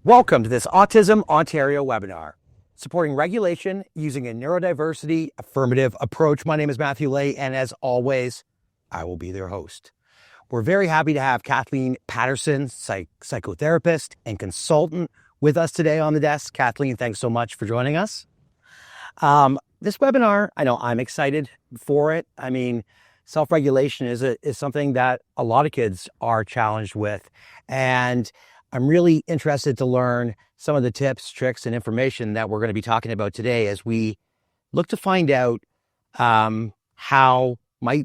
Welcome to this Autism Ontario webinar, supporting regulation using a neurodiversity affirmative approach. My name is Matthew Lay, and as always, I will be their host. We're very happy to have Kathleen Patterson, psychotherapist and consultant, with us today on the desk. Kathleen, thanks so much for joining us. This webinar, I know I'm excited for it. I mean, self-regulation is something that a lot of kids are challenged with, and I'm really interested to learn some of the tips, tricks, and information that we're going to be talking about today as we look to find out how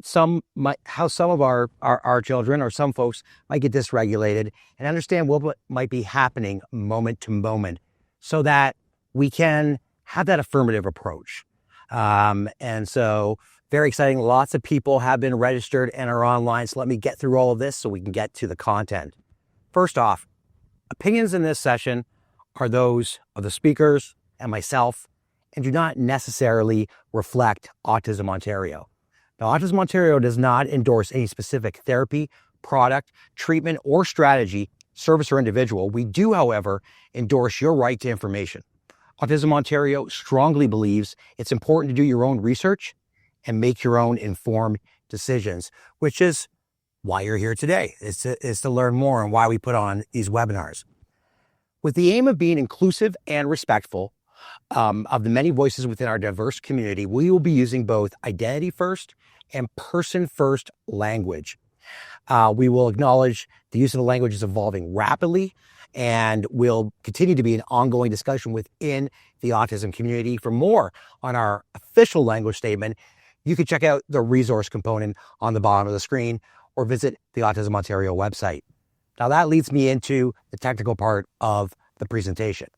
some of our children or some folks might get dysregulated, and understand what might be happening moment to moment so that we can have that affirmative approach. And so very exciting. Lots of people have been registered and are online. So let me get through all of this so we can get to the content. First off, opinions in this session are those of the speakers and myself and do not necessarily reflect Autism Ontario. Now, Autism Ontario does not endorse any specific therapy, product, treatment, or strategy, service, or individual. We do, however, endorse your right to information. Autism Ontario strongly believes it's important to do your own research and make your own informed decisions, which is why you're here today, is to learn more and why we put on these webinars. With the aim of being inclusive and respectful of the many voices within our diverse community, we will be using both identity-first and person-first language. We will acknowledge the use of the language is evolving rapidly and will continue to be an ongoing discussion within the autism community. For more on our official language statement, you can check out the resource component on the bottom of the screen or visit the Autism Ontario website. Now that leads me into the technical part of the presentation.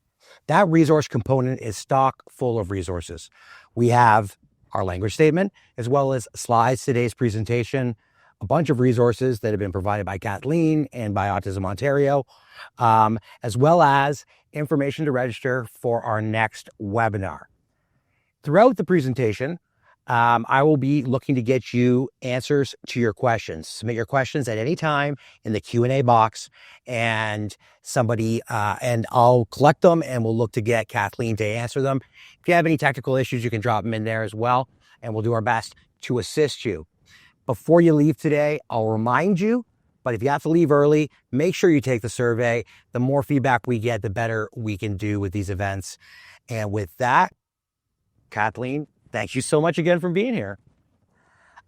That resource component is stock full of resources. We have our language statement, as well as slides, today's presentation, a bunch of resources that have been provided by Kathleen and by Autism Ontario, as well as information to register for our next webinar. Throughout the presentation, I will be looking to get you answers to your questions. Submit your questions at any time in the Q&A box, and I'll collect them and we'll look to get Kathleen to answer them. If you have any technical issues, you can drop them in there as well, and we'll do our best to assist you. Before you leave today, I'll remind you, but if you have to leave early, make sure you take the survey. The more feedback we get, the better we can do with these events. And with that, Kathleen, thank you so much again for being here.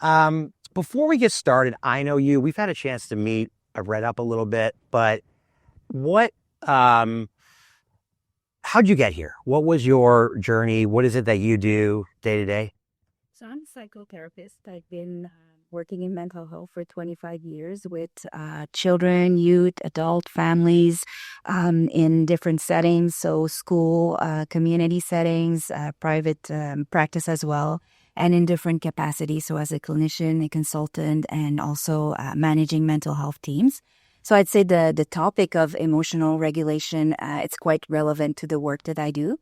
Before we get started, I know you, we've had a chance to meet. I've read up a little bit, but how'd you get here? What was your journey? What is it that you do day to day? So I'm a psychotherapist. I've been working in mental health for 25 years with children, youth, adult families in different settings. So school, community settings, private practice as well, and in different capacities. So as a clinician, a consultant, and also managing mental health teams. So I'd say the topic of emotional regulation, it's quite relevant to the work that I do.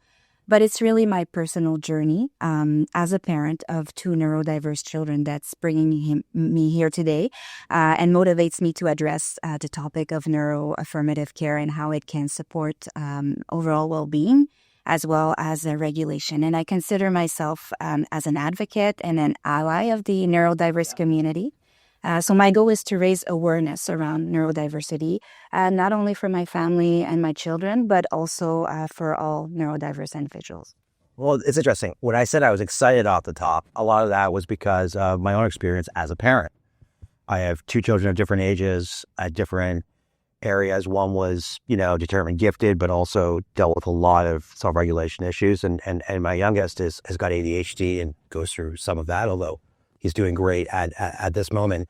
But it's really my personal journey as a parent of two neurodiverse children that's bringing me here today and motivates me to address the topic of neuro-affirmative care and how it can support overall well-being as well as regulation. And I consider myself as an advocate and an ally of the neurodiverse community. So my goal is to raise awareness around neurodiversity, not only for my family and my children, but also for all neurodiverse individuals. Well, it's interesting. When I said I was excited off the top, a lot of that was because of my own experience as a parent. I have two children of different ages at different areas. One was, determined gifted, but also dealt with a lot of self-regulation issues. And my youngest has got ADHD and goes through some of that, although he's doing great at this moment.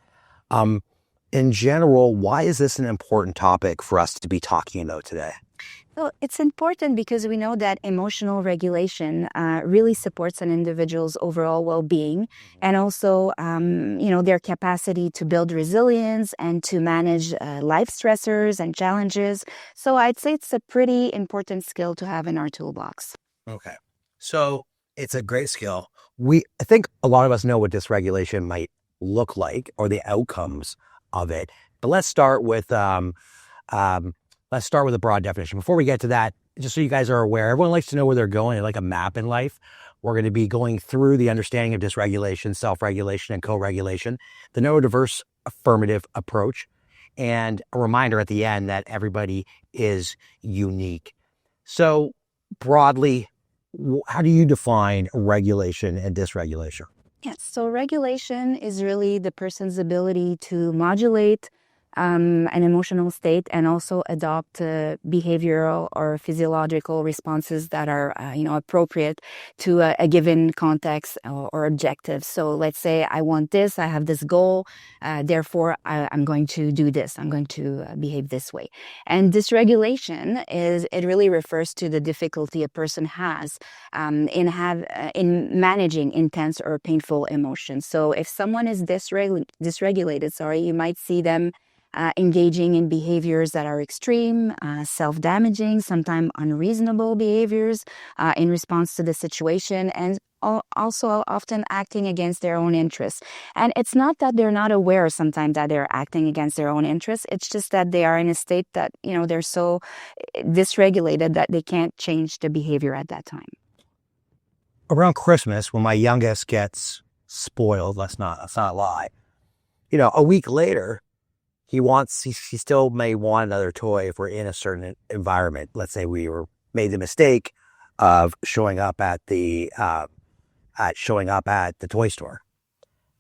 In general, why is this an important topic for us to be talking about today? Well, it's important because we know that emotional regulation really supports an individual's overall well-being and also, their capacity to build resilience and to manage life stressors and challenges. So I'd say it's a pretty important skill to have in our toolbox. Okay. So it's a great skill. I think a lot of us know what dysregulation might look like or the outcomes of it. But let's start with let's start with a broad definition. Before we get to that, just so you guys are aware, everyone likes to know where they're going, like a map in life. We're going to be going through the understanding of dysregulation, self-regulation, and co-regulation, the neurodiverse affirmative approach, and a reminder at the end that everybody is unique. So broadly, how do you define regulation and dysregulation? Yes, so regulation is really the person's ability to modulate an emotional state and also adopt behavioral or physiological responses that are, appropriate to a given context or objective. So let's say I want this, I have this goal, therefore I'm going to do this, I'm going to behave this way. And dysregulation it really refers to the difficulty a person has in managing intense or painful emotions. So if someone is dysregulated, you might see them engaging in behaviors that are extreme, self-damaging, sometimes unreasonable behaviors in response to the situation, and also often acting against their own interests. And it's not that they're not aware sometimes that they're acting against their own interests. It's just that they are in a state that, they're so dysregulated that they can't change the behavior at that time. Around Christmas, when my youngest gets spoiled, let's not lie, a week later, he still may want another toy if we're in a certain environment. Let's say we made the mistake of showing up at the toy store.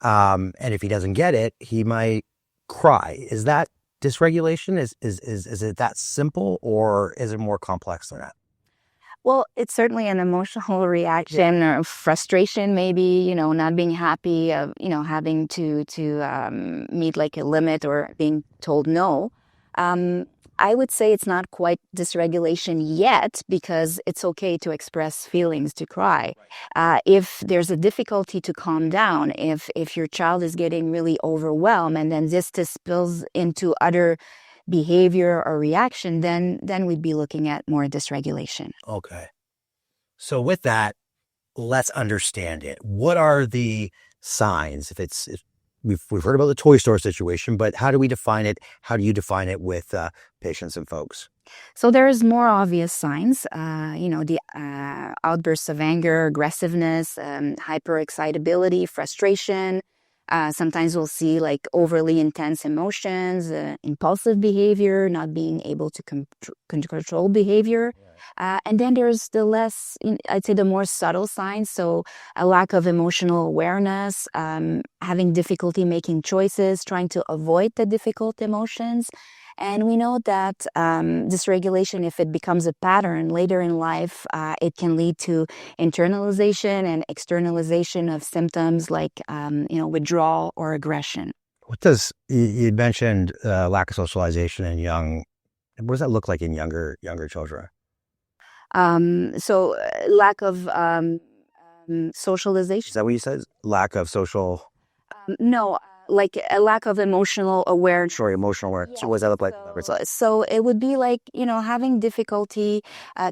And if he doesn't get it, he might cry. Is that dysregulation? Is it that simple, or is it more complex than that? Well, it's certainly an emotional reaction or frustration, maybe, not being happy of, having to meet like a limit or being told no. I would say it's not quite dysregulation yet, because it's okay to express feelings, to cry. If there's a difficulty to calm down, if your child is getting really overwhelmed and then this spills into other behavior or reaction, then we'd be looking at more dysregulation. Okay. So with that, let's understand it. What are the signs? If we've heard about the toy store situation, but how do we define it? How do you define it with patients and folks? So there's more obvious signs, the outbursts of anger, aggressiveness, hyperexcitability, frustration. Sometimes we'll see like overly intense emotions, impulsive behavior, not being able to control behavior. And then there's I'd say the more subtle signs. So a lack of emotional awareness, having difficulty making choices, trying to avoid the difficult emotions. And we know that dysregulation, if it becomes a pattern later in life, it can lead to internalization and externalization of symptoms like, withdrawal or aggression. You mentioned lack of socialization in what does that look like in younger children? So lack of socialization. Is that what you said? Lack of social? No. Like a lack of emotional awareness. Sorry, emotional awareness. So what does that look like? So it would be like, having difficulty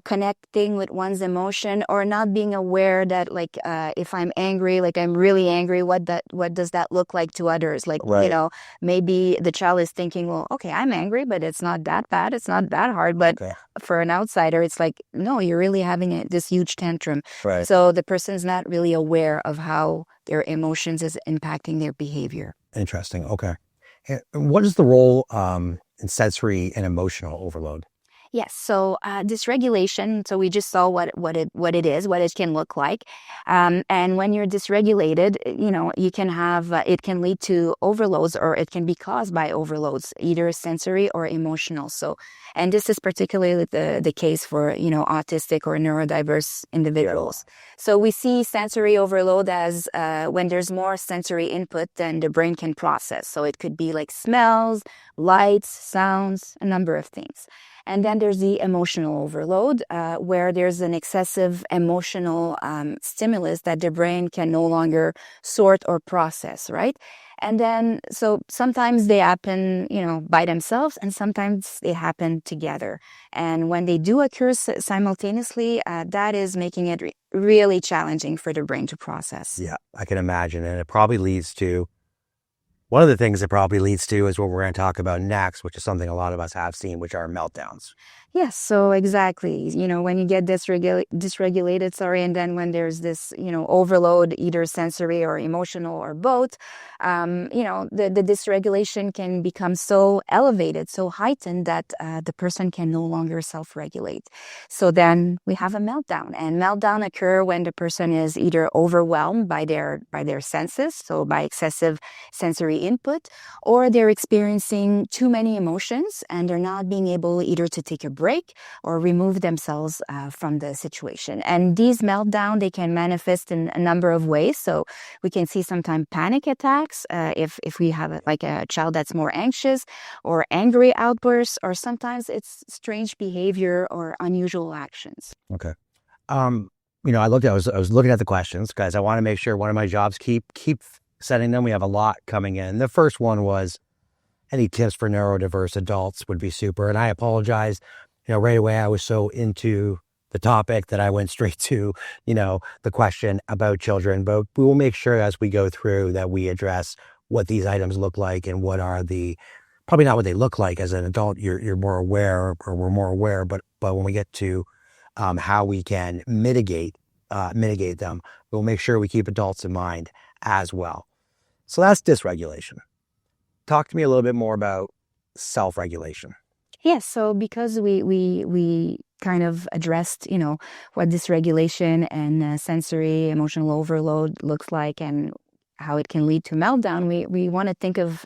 connecting with one's emotion, or not being aware that like if I'm angry, like I'm really angry, what does that look like to others? Like, right. Maybe the child is thinking, well, okay, I'm angry, but it's not that bad. It's not that hard. But for an outsider, it's like, no, you're really having this huge tantrum. Right. So the person's not really aware of how their emotions is impacting their behavior. Interesting. Okay. And what is the role in sensory and emotional overload? Yes. So dysregulation. So we just saw what it is, what it can look like, and when you're dysregulated, you can have it can lead to overloads, or it can be caused by overloads, either sensory or emotional. So, and this is particularly the case for autistic or neurodiverse individuals. So we see sensory overload as when there's more sensory input than the brain can process. So it could be like smells, lights, sounds, a number of things. And then there's the emotional overload, where there's an excessive emotional stimulus that the brain can no longer sort or process, right? And then, so sometimes they happen, by themselves, and sometimes they happen together. And when they do occur simultaneously, that is making it really challenging for the brain to process. Yeah, I can imagine. And it probably leads to One of the things it probably leads to is what we're going to talk about next, which is something a lot of us have seen, which are meltdowns. Yes, so exactly. When you get dysregulated, and then when there's this, overload, either sensory or emotional or both, the dysregulation can become so elevated, so heightened that the person can no longer self-regulate. So then we have a meltdown, and meltdown occur when the person is either overwhelmed by their senses, so by excessive sensory input, or they're experiencing too many emotions and they're not being able either to take a break or remove themselves from the situation. And these meltdown, they can manifest in a number of ways. So we can see sometimes panic attacks if we have a child that's more anxious, or angry outbursts, or sometimes it's strange behavior or unusual actions. Okay. I was looking at the questions because I want to make sure one of my jobs keep setting them. We have a lot coming in. The first one was any tips for neurodiverse adults would be super. And I apologize, right away I was so into the topic that I went straight to, the question about children. But we will make sure as we go through that we address what these items look like and what are probably not what they look like as an adult. You're more aware, or we're more aware, but when we get to how we can mitigate them, we'll make sure we keep adults in mind as well. So that's dysregulation. Talk to me a little bit more about self-regulation. Yes, so because we kind of addressed, what dysregulation and sensory emotional overload looks like and how it can lead to meltdown, we want to think of,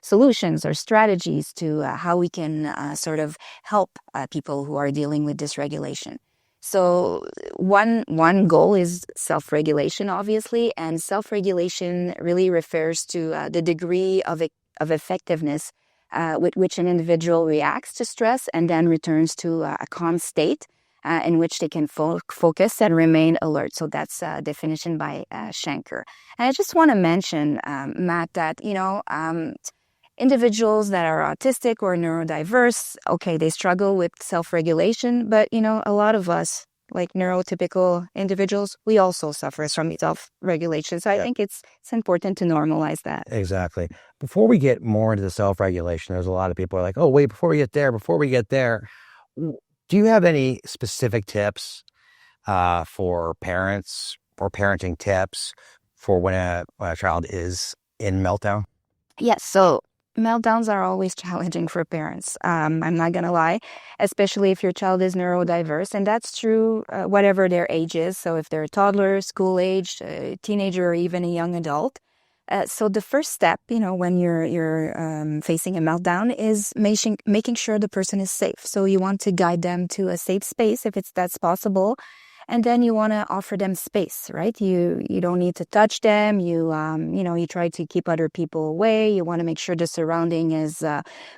solutions or strategies to how we can sort of help people who are dealing with dysregulation. So one goal is self-regulation, obviously, and self-regulation really refers to the degree of effectiveness with which an individual reacts to stress and then returns to a calm state in which they can focus and remain alert. So that's a definition by Schenker. And I just want to mention, Matt, that, individuals that are autistic or neurodiverse, okay, they struggle with self-regulation, but, a lot of us, like neurotypical individuals, we also suffer from self-regulation. So I think it's important to normalize that. Exactly. Before we get more into the self-regulation, there's a lot of people are like, oh, wait, before we get there, do you have any specific tips for parents or parenting tips for when a child is in meltdown? Yes, so meltdowns are always challenging for parents. I'm not going to lie, especially if your child is neurodiverse. And that's true whatever their age is. So if they're a toddler, school age, teenager, or even a young adult. So the first step, when you're facing a meltdown is making sure the person is safe. So you want to guide them to a safe space if that's possible. And then you want to offer them space, right? You don't need to touch them. You try to keep other people away. You want to make sure the surrounding is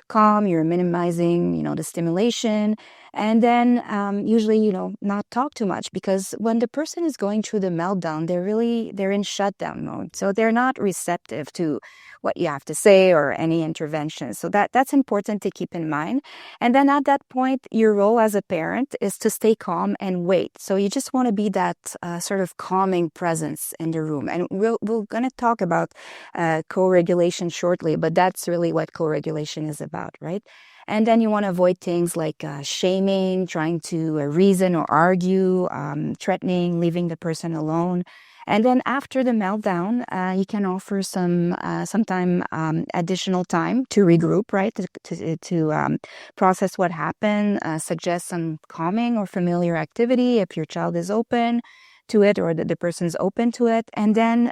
calm. You're minimizing, the stimulation. And then usually, not talk too much, because when the person is going through the meltdown, they're in shutdown mode. So they're not receptive to what you have to say or any intervention. So that's important to keep in mind. And then at that point, your role as a parent is to stay calm and wait. So you just want to be that sort of calming presence in the room. And we're going to talk about co-regulation shortly, but that's really what co-regulation is about, right? And then you want to avoid things like shaming, trying to reason or argue, threatening, leaving the person alone. And then after the meltdown, you can offer sometime additional time to regroup, right? To process what happened, suggest some calming or familiar activity if your child is open to it or the person's open to it. And then,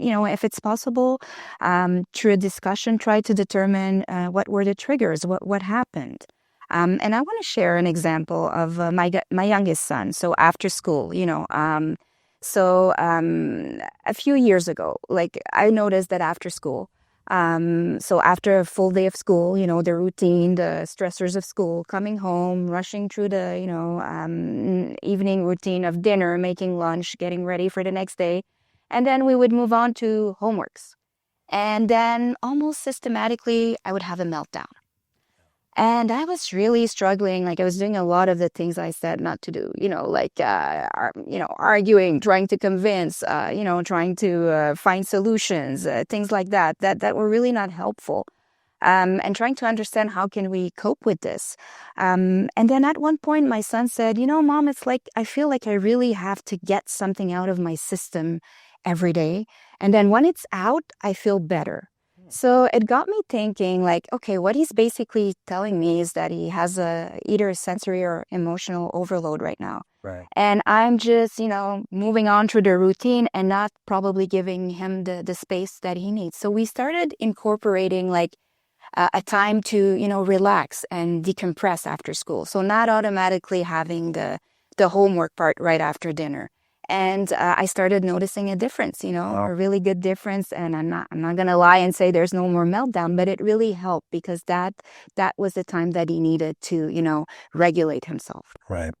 if it's possible, through a discussion, try to determine what were the triggers, what happened. And I want to share an example of my youngest son. So after school, a few years ago, I noticed that after school, so after a full day of school, the routine, the stressors of school, coming home, rushing through the, evening routine of dinner, making lunch, getting ready for the next day. And then we would move on to homeworks. And then almost systematically, I would have a meltdown. And I was really struggling. Like I was doing a lot of the things I said not to do, arguing, trying to convince, trying to find solutions, things like that were really not helpful. And trying to understand how can we cope with this. And then at one point, my son said, Mom, it's like, I feel like I really have to get something out of my system every day. And then when it's out, I feel better. So it got me thinking like, okay, what he's basically telling me is that he has either a sensory or emotional overload right now. Right. And I'm just, moving on through the routine and not probably giving him the space that he needs. So we started incorporating like a time to, relax and decompress after school. So not automatically having the homework part right after dinner. And I started noticing a difference, a really good difference. And I'm not going to lie and say there's no more meltdown, but it really helped because that was the time that he needed to, regulate himself. Right.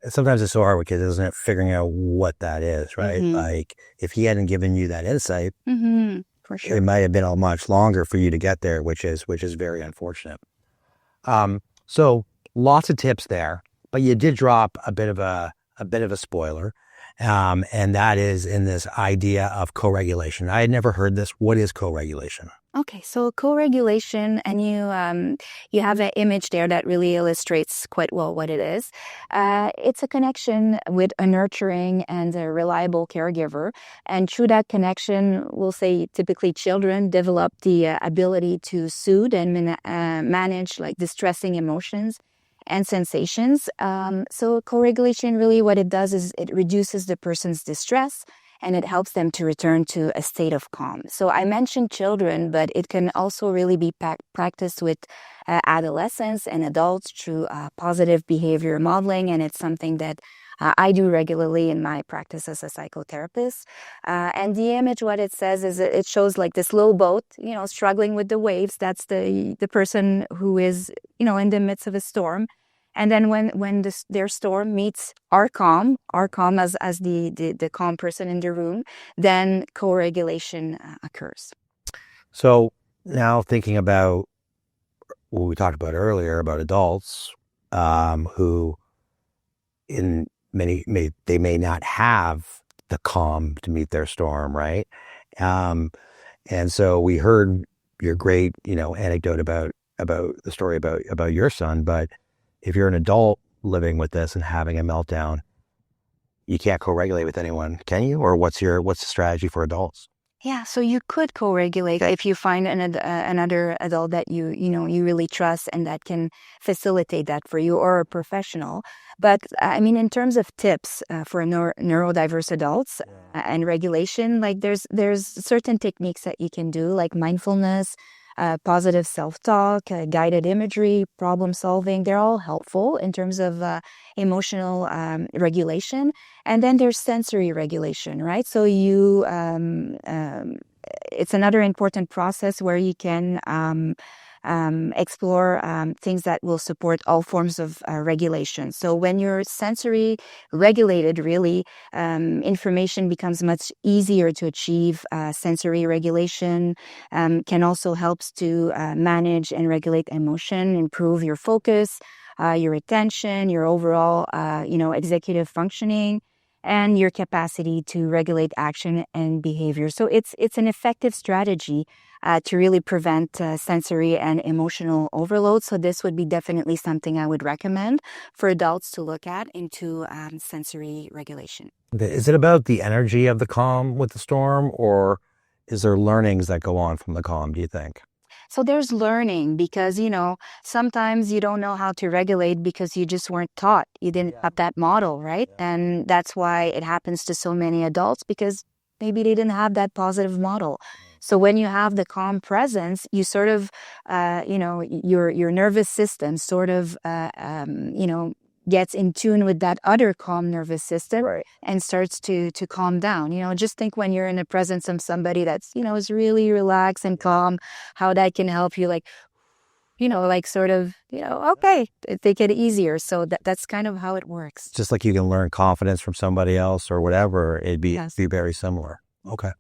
Sometimes it's so hard with kids, isn't it? Figuring out what that is, right? Mm-hmm. Like if he hadn't given you that insight, mm-hmm. For sure, it might have been a much longer for you to get there, which is very unfortunate. So lots of tips there, but you did drop a bit of a spoiler. And that is in this idea of co-regulation. I had never heard this. What is co-regulation? Okay, so co-regulation, and you have an image there that really illustrates quite well what it is. It's a connection with a nurturing and a reliable caregiver. And through that connection, we'll say typically children develop the ability to soothe and manage like distressing emotions and sensations. So co-regulation, really what it does is it reduces the person's distress and it helps them to return to a state of calm. So I mentioned children, but it can also really be practiced with adolescents and adults through positive behavior modeling. And it's something that I do regularly in my practice as a psychotherapist. And the image, what it says is it shows like this little boat, struggling with the waves. That's the person who is, in the midst of a storm. And then when their storm meets our calm as the calm person in the room, then co-regulation occurs. So now thinking about what we talked about earlier about adults who they may not have the calm to meet their storm, right? And so we heard your great, anecdote about the story about your son, but if you're an adult living with this and having a meltdown, you can't co-regulate with anyone, can you? Or what's the strategy for adults? Yeah, so you could co-regulate if you find another adult that you really trust and that can facilitate that for you, or a professional. But I mean, in terms of tips for neurodiverse adults and regulation, like there's certain techniques that you can do, like mindfulness, positive self-talk, guided imagery, problem solving. They're all helpful in terms of emotional regulation. And then there's sensory regulation, right? So it's another important process where you can explore things that will support all forms of regulation. So when you're sensory regulated, really, information becomes much easier to achieve. Sensory regulation can also helps to manage and regulate emotion, improve your focus, your attention, your overall, executive functioning, and your capacity to regulate action and behavior. So it's an effective strategy to really prevent sensory and emotional overload. So this would be definitely something I would recommend for adults to look at into sensory regulation. Is it about the energy of the calm with the storm, or is there learnings that go on from the calm, do you think? So there's learning because, sometimes you don't know how to regulate because you just weren't taught. You didn't have that model, right? Yeah. And that's why it happens to so many adults, because maybe they didn't have that positive model. So when you have the calm presence, you sort of, your nervous system sort of, gets in tune with that other calm nervous system, right, and starts to calm down. Just think when you're in the presence of somebody that's, is really relaxed and calm, how that can help you, like, sort of, okay, take it easier. So that's kind of how it works. Just like you can learn confidence from somebody else or whatever, it'd be very similar. Okay.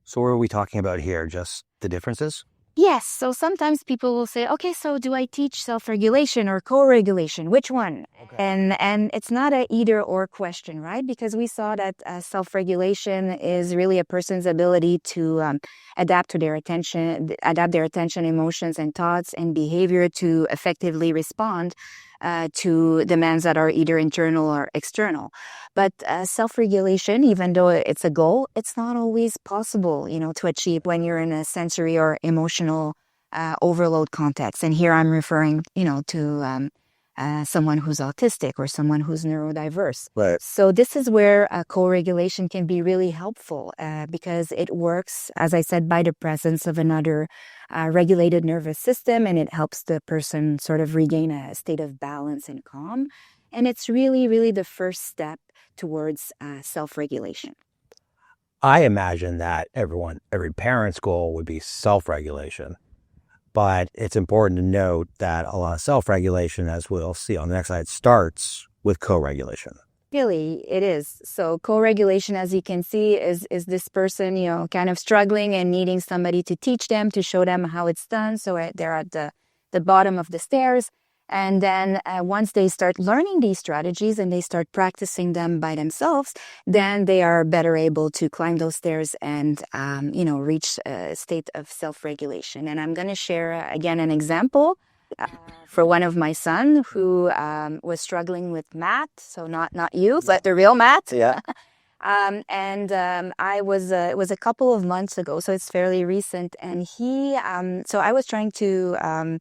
So what are we talking about here? Just the differences? Yes. So sometimes people will say, okay, so do I teach self-regulation or co-regulation? Which one? Okay. And it's not a either or question, right? Because we saw that self-regulation is really a person's ability to adapt their attention, emotions and thoughts and behavior to effectively respond to demands that are either internal or external. But self-regulation, even though it's a goal, it's not always possible, to achieve when you're in a sensory or emotional overload context. And here I'm referring, to someone who's autistic or someone who's neurodiverse. Right. So this is where co-regulation can be really helpful because it works, as I said, by the presence of another regulated nervous system, and it helps the person sort of regain a state of balance and calm. And it's really, really the first step towards self-regulation. I imagine that every parent's goal would be self-regulation. But it's important to note that a lot of self-regulation, as we'll see on the next slide, starts with co-regulation. Really, it is. So co-regulation, as you can see, is this person, kind of struggling and needing somebody to teach them, to show them how it's done. So they're at the bottom of the stairs. And then once they start learning these strategies and they start practicing them by themselves, then they are better able to climb those stairs and, reach a state of self-regulation. And I'm going to share, again, an example for one of my son who was struggling with math. So not you, but the real math. Yeah. I was, it was a couple of months ago, so it's fairly recent. And so I was trying to,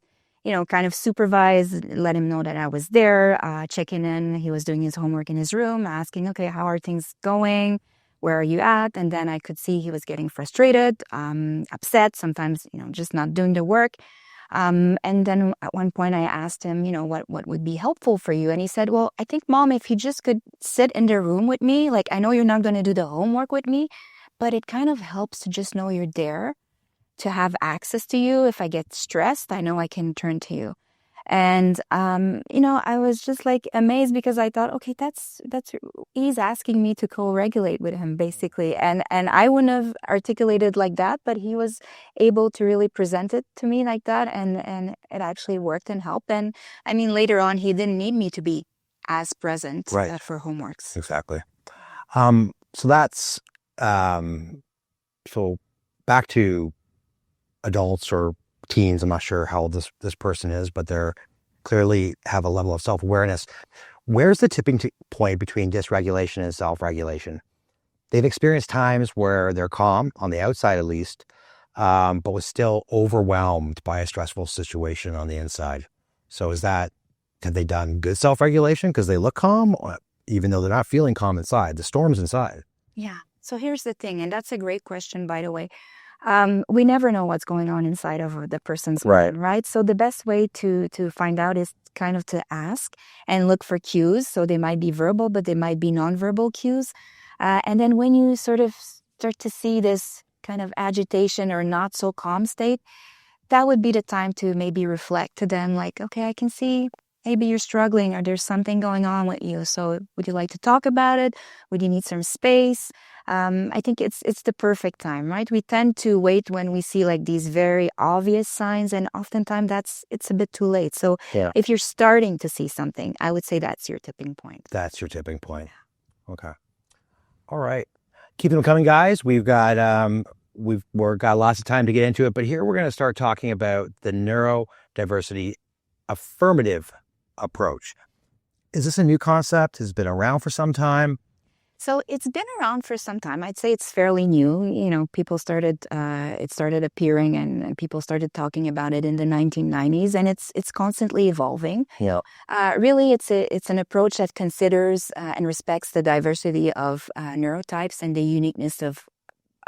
kind of supervise, let him know that I was there, checking in. He was doing his homework in his room, asking, okay, how are things going? Where are you at? And then I could see he was getting frustrated, upset, sometimes, just not doing the work. And then at one point I asked him, what would be helpful for you? And he said, well, I think, Mom, if you just could sit in the room with me, like, I know you're not going to do the homework with me, but it kind of helps to just know you're there, to have access to you. If I get stressed, I know I can turn to you. And, I was just like amazed because I thought, okay, he's asking me to co-regulate with him basically. And I wouldn't have articulated like that, but he was able to really present it to me like that. And it actually worked and helped. And I mean, later on, he didn't need me to be as present Right. for homeworks. Exactly. So that's, so back to adults or teens. I'm not sure how old this person is, but they're clearly have a level of self-awareness. Where's the tipping point between dysregulation and self-regulation? They've experienced times where they're calm, on the outside at least, but was still overwhelmed by a stressful situation on the inside. So have they done good self-regulation because they look calm, even though they're not feeling calm inside? The storm's inside. Yeah. So here's the thing, and that's a great question, by the way. We never know what's going on inside of the person's mind, right? So the best way to find out is kind of to ask and look for cues. So they might be verbal, but they might be nonverbal cues. And then when you sort of start to see this kind of agitation or not so calm state, that would be the time to maybe reflect to them like, okay, I can see maybe you're struggling or there's something going on with you. So would you like to talk about it? Would you need some space? I think it's the perfect time, right? We tend to wait when we see like these very obvious signs, and oftentimes it's a bit too late. So if you're starting to see something, I would say that's your tipping point. That's your tipping point. Okay. All right. Keep them coming, guys. We've got got lots of time to get into it, but here we're going to start talking about the neurodiversity affirmative approach. Is this a new concept? Has it been around for some time? So it's been around for some time. I'd say it's fairly new. People started, it started appearing and people started talking about it in the 1990s, and it's constantly evolving. Yeah. Really, it's an approach that considers and respects the diversity of neurotypes and the uniqueness of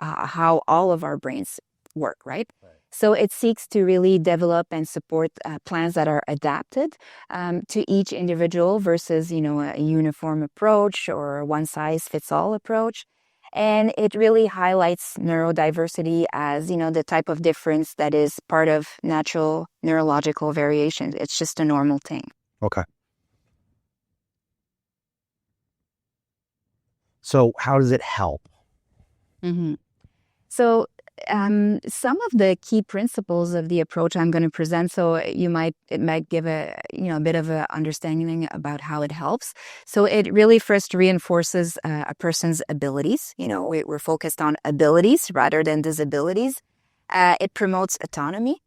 how all of our brains work, right? So it seeks to really develop and support plans that are adapted to each individual versus, a uniform approach or a one-size-fits-all approach. And it really highlights neurodiversity as, the type of difference that is part of natural neurological variation. It's just a normal thing. Okay. So how does it help? Mm-hmm. So some of the key principles of the approach I'm going to present, so it might give a bit of a understanding about how it helps. So it really first reinforces a person's abilities. We're focused on abilities rather than disabilities. It promotes autonomy.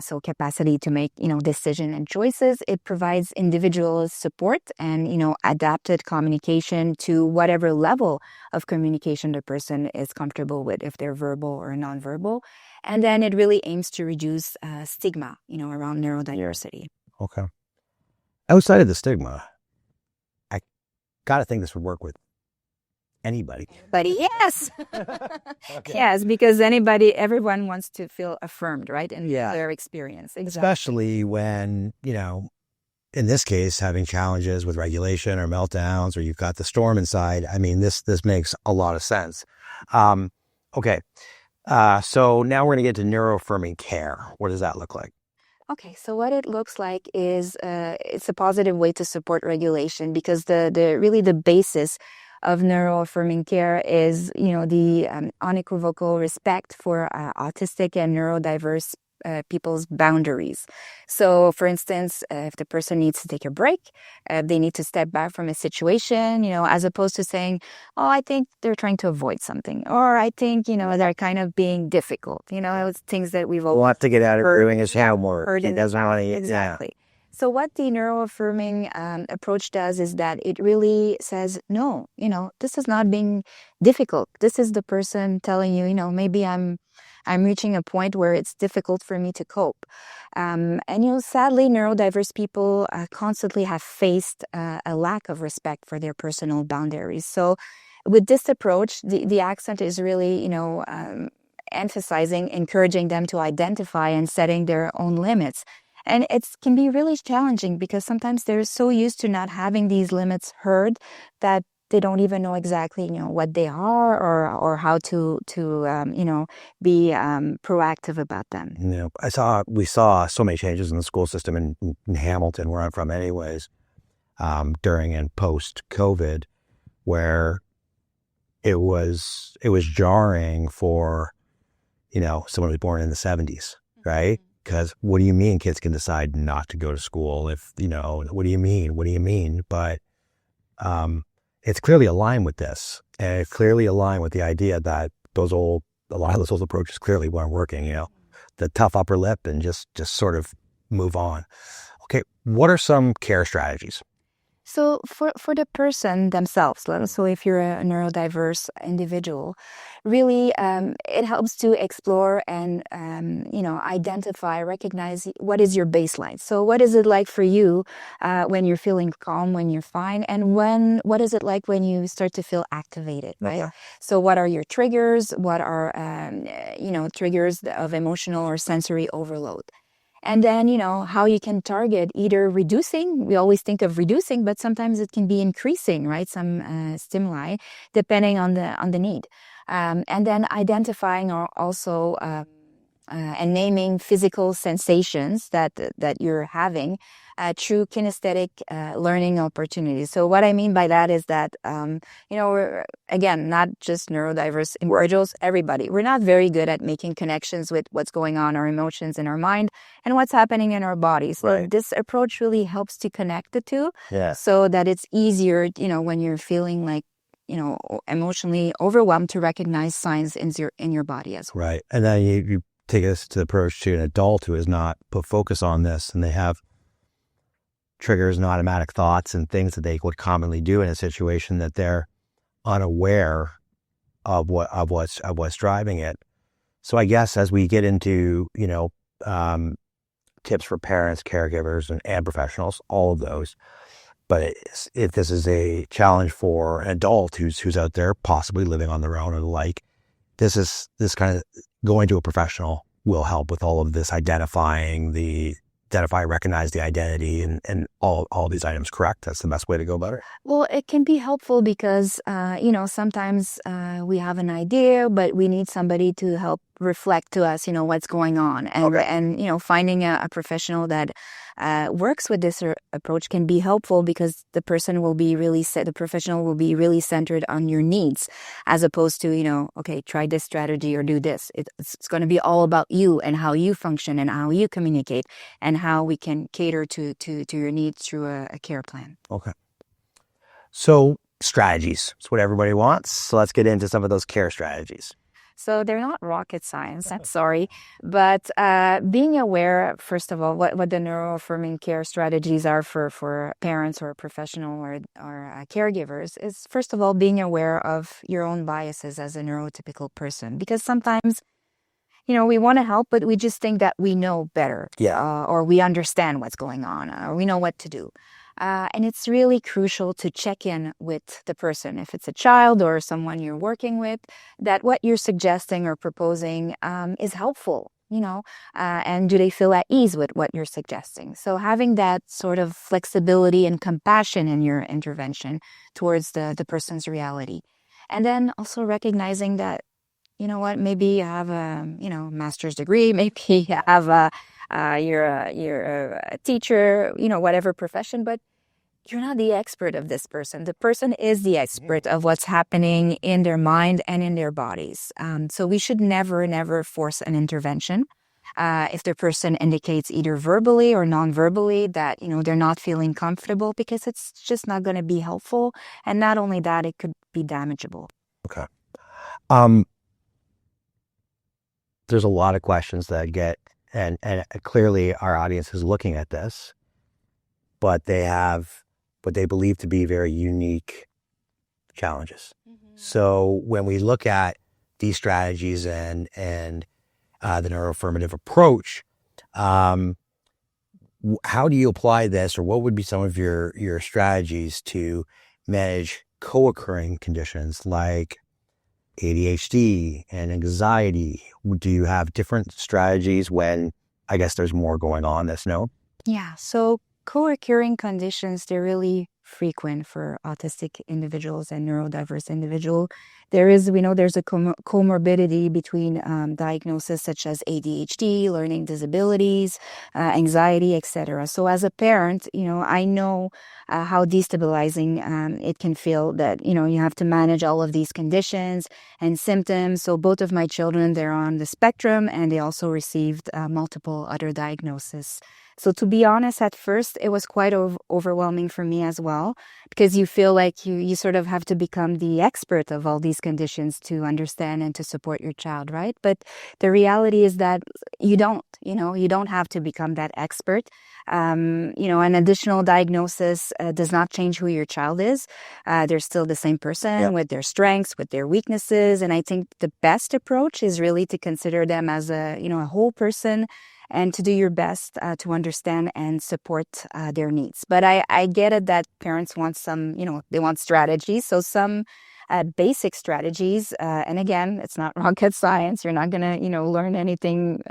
So capacity to make, decision and choices. It provides individual support and, adapted communication to whatever level of communication the person is comfortable with, if they're verbal or nonverbal. And then it really aims to reduce stigma, around neurodiversity. Okay. Outside of the stigma, I got to think this would work with anybody. But yes. Okay. Yes, because everyone wants to feel affirmed, right? In their experience. Exactly. Especially when, in this case, having challenges with regulation or meltdowns, or you've got the storm inside. I mean, this makes a lot of sense. Okay. So now we're going to get to neuro-affirming care. What does that look like? Okay, so what it looks like is it's a positive way to support regulation, because the basis of neuro-affirming care is, the unequivocal respect for autistic and neurodiverse people's boundaries. So, for instance, if the person needs to take a break, they need to step back from a situation, as opposed to saying, oh, I think they're trying to avoid something, or I think, they're kind of being difficult. It's things that we've all want to get out of doing his homework. Exactly. Yeah. So what the neuro-affirming approach does is that it really says, no, this is not being difficult. This is the person telling you, maybe I'm reaching a point where it's difficult for me to cope. And, sadly, neurodiverse people constantly have faced a lack of respect for their personal boundaries. So with this approach, the accent is really, emphasizing, encouraging them to identify and setting their own limits. And it can be really challenging, because sometimes they're so used to not having these limits heard that they don't even know exactly, what they are, or how to be proactive about them. We saw so many changes in the school system in Hamilton, where I'm from anyways, during and post-COVID, where it was jarring for, someone who was born in the 70s, right? Because what do you mean kids can decide not to go to school if, what do you mean? But it's clearly aligned with this. And it's clearly aligned with the idea that a lot of those old approaches clearly weren't working, the tough upper lip and just sort of move on. Okay, what are some care strategies? So for the person themselves, so if you're a neurodiverse individual, really it helps to explore and, identify, recognize what is your baseline. So what is it like for you when you're feeling calm, when you're fine, and what is it like when you start to feel activated, right? Okay. So what are your triggers? What are, triggers of emotional or sensory overload? And then, how you can target either reducing. We always think of reducing, but sometimes it can be increasing, right? Some stimuli, depending on the need. And then identifying or also and naming physical sensations that you're having through kinesthetic learning opportunities. So what I mean by that is that, we're, again, not just neurodiverse individuals, everybody. We're not very good at making connections with what's going on, our emotions in our mind, and what's happening in our bodies. So Right. This approach really helps to connect the two, Yeah. so that it's easier, when you're feeling like, emotionally overwhelmed, to recognize signs in your body as well. Right. And then you take us to the approach to an adult who has not put focus on this, and they have triggers and automatic thoughts and things that they would commonly do in a situation that they're unaware of what's driving it. So I guess as we get into, tips for parents, caregivers, and professionals, all of those, but if this is a challenge for an adult who's out there possibly living on their own or the like, this kind of going to a professional will help with all of this, recognize the identity and all these items, correct? That's the best way to go about it? Well, it can be helpful because, sometimes we have an idea, but we need somebody to help reflect to us, what's going on. And finding a professional that works with this approach can be helpful, because the professional will be really centered on your needs, as opposed to, okay, try this strategy or do this. It's going to be all about you and how you function and how you communicate and how we can cater to your needs through a care plan. Okay. So strategies, it's what everybody wants. So let's get into some of those care strategies. So they're not rocket science, I'm sorry, but being aware, first of all, what the neuro-affirming care strategies are for parents or professional or caregivers is, first of all, being aware of your own biases as a neurotypical person. Because sometimes, we want to help, but we just think that we know better, or we understand what's going on, or we know what to do. And it's really crucial to check in with the person, if it's a child or someone you're working with, that what you're suggesting or proposing is helpful, and do they feel at ease with what you're suggesting? So having that sort of flexibility and compassion in your intervention towards the person's reality. And then also recognizing that, maybe you have a, master's degree, maybe you have you're a teacher, whatever profession, but you're not the expert of this person. The person is the expert of what's happening in their mind and in their bodies. So we should never force an intervention. If the person indicates either verbally or non-verbally that, they're not feeling comfortable, because it's just not going to be helpful. And not only that, it could be damageable. Okay. There's a lot of questions that get, and clearly our audience is looking at this, but they have what they believe to be very unique challenges. So when we look at these strategies and the neuro-affirmative approach, how do you apply this, or what would be some of your strategies to manage co-occurring conditions like ADHD and anxiety? Do you have different strategies when, I guess, there's more going on that's known? Yeah, so co-occurring conditions, they're really frequent for autistic individuals and neurodiverse individuals. We know there's a comorbidity between diagnoses such as ADHD, learning disabilities, anxiety, etc. So as a parent, I know how destabilizing it can feel that, you have to manage all of these conditions and symptoms. So both of my children, they're on the spectrum, and they also received multiple other diagnoses. So to be honest, at first, it was quite overwhelming for me as well, because you feel like you sort of have to become the expert of all these conditions to understand and to support your child, right? But the reality is that you don't have to become that expert. An additional diagnosis does not change who your child is. They're still the same person with their strengths, with their weaknesses. And I think the best approach is really to consider them as a whole person, and to do your best to understand and support their needs. But I get it that parents want some, they want strategies. So some basic strategies, and again, it's not rocket science. You're not going to, learn anything,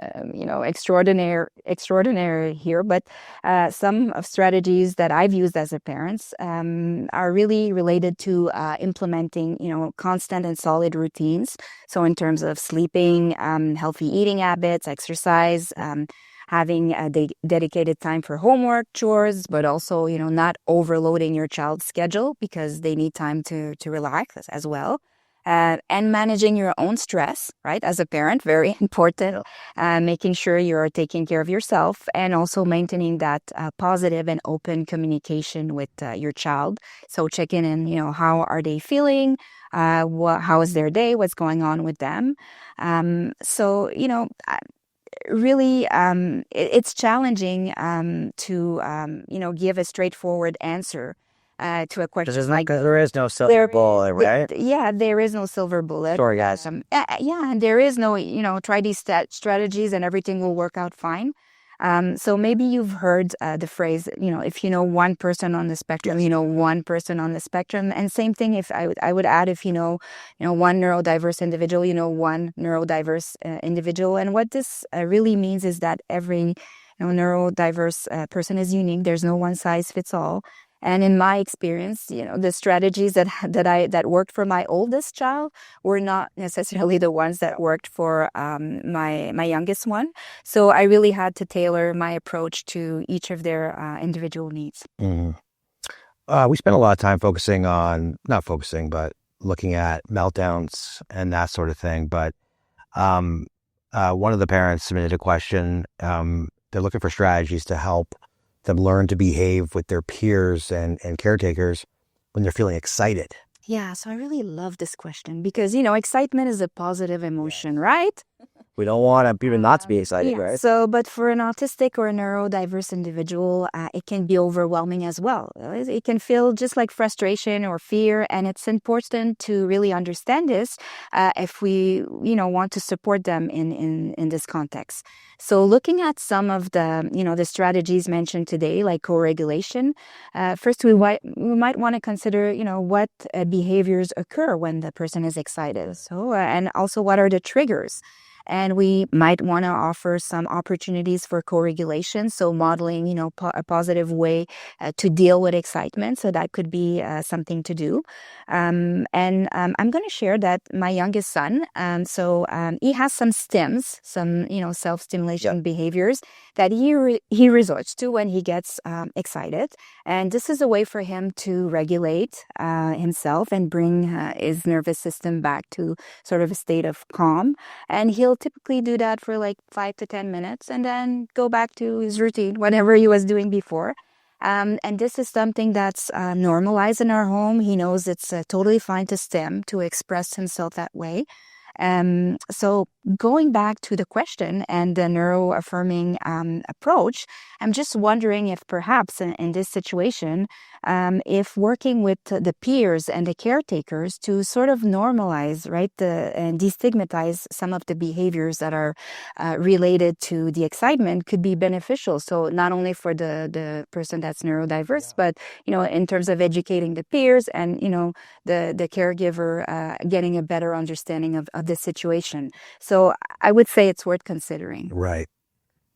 extraordinary here. But some of strategies that I've used as a parent are really related to implementing, constant and solid routines. So in terms of sleeping, healthy eating habits, exercise, having a dedicated time for homework, chores, but also, not overloading your child's schedule, because they need time to relax as well. And managing your own stress, right? As a parent, very important. Making sure you're taking care of yourself, and also maintaining that positive and open communication with your child. So check in and, how are they feeling? How is their day? What's going on with them? Really, it's challenging to give a straightforward answer to a question. There is no silver bullet, right? There is no silver bullet. Sorry, guys. And there is no try these strategies and everything will work out fine. So maybe you've heard the phrase, if one person on the spectrum, one person on the spectrum. And same thing, if I would add, if one neurodiverse individual, one neurodiverse individual. And what this really means is that every neurodiverse person is unique. There's no one size fits all. And in my experience, the strategies that worked for my oldest child were not necessarily the ones that worked for my youngest one. So I really had to tailor my approach to each of their individual needs. We spent a lot of time but looking at meltdowns and that sort of thing. But one of the parents submitted a question. They're looking for strategies to help them learn to behave with their peers and caretakers when they're feeling excited. Yeah, so I really love this question because, excitement is a positive emotion, right? We don't want people not to be excited, right? So, but for an autistic or a neurodiverse individual, it can be overwhelming as well. It can feel just like frustration or fear, and it's important to really understand this if we, want to support them in this context. So, looking at some of the, the strategies mentioned today, like co-regulation, first we might want to consider, what behaviors occur when the person is excited. So, and also what are the triggers. And we might want to offer some opportunities for co-regulation, so modeling, a positive way to deal with excitement. So that could be something to do. I'm going to share that my youngest son, he has some stims, some, self-stimulation behaviors that he resorts to when he gets excited. And this is a way for him to regulate himself and bring his nervous system back to sort of a state of calm. And he'll typically do that for like 5 to 10 minutes and then go back to his routine, whatever he was doing before. And this is something that's normalized in our home. He knows it's totally fine to stim, to express himself that way. So going back to the question and the neuro-affirming approach, I'm just wondering if perhaps in this situation, if working with the peers and the caretakers to sort of normalize, right, and destigmatize some of the behaviors that are related to the excitement could be beneficial. So not only for the person that's neurodiverse, but, in terms of educating the peers and, the caregiver getting a better understanding of the situation. So I would say it's worth considering. Right.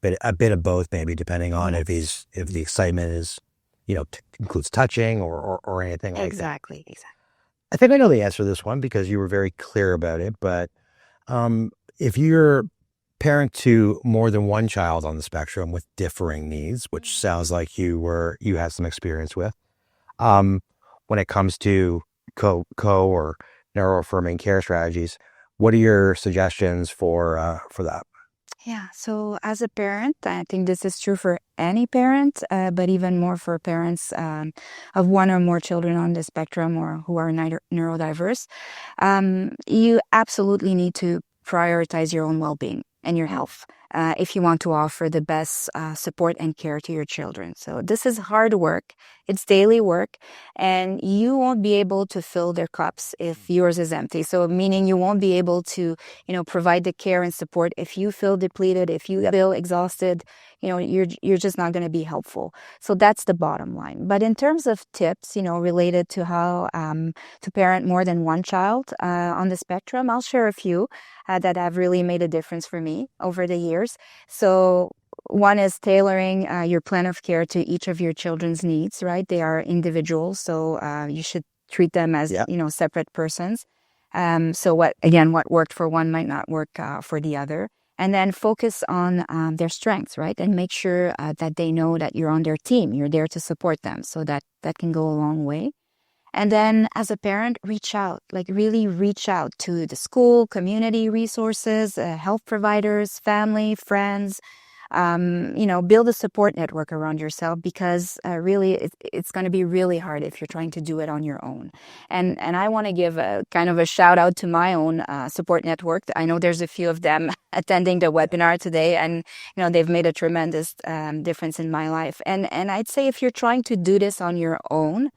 But a bit of both, maybe, depending on if the excitement is, includes touching or anything like that. Exactly. I think I know the answer to this one because you were very clear about it. But if you're parent to more than one child on the spectrum with differing needs, which sounds like you had some experience with, when it comes to co or neuro-affirming care strategies, what are your suggestions for that? Yeah, so as a parent, I think this is true for any parent, but even more for parents of one or more children on the spectrum or who are neurodiverse. You absolutely need to prioritize your own well-being and your health if you want to offer the best support and care to your children. So this is hard work. It's daily work, and you won't be able to fill their cups if yours is empty. So meaning you won't be able to, provide the care and support if you feel depleted, if you feel exhausted, you're just not going to be helpful. So that's the bottom line. But in terms of tips, related to how to parent more than one child on the spectrum, I'll share a few that have really made a difference for me over the years. So one is tailoring your plan of care to each of your children's needs, right? They are individuals, so you should treat them as, separate persons. So what worked for one might not work for the other. And then focus on their strengths, right? And make sure that they know that you're on their team. You're there to support them. So that can go a long way. And then as a parent, really reach out to the school, community resources, health providers, family, friends, build a support network around yourself because really it's going to be really hard if you're trying to do it on your own. And I want to give a kind of a shout out to my own support network. I know there's a few of them attending the webinar today, and they've made a tremendous difference in my life. And I'd say if you're trying to do this on your own,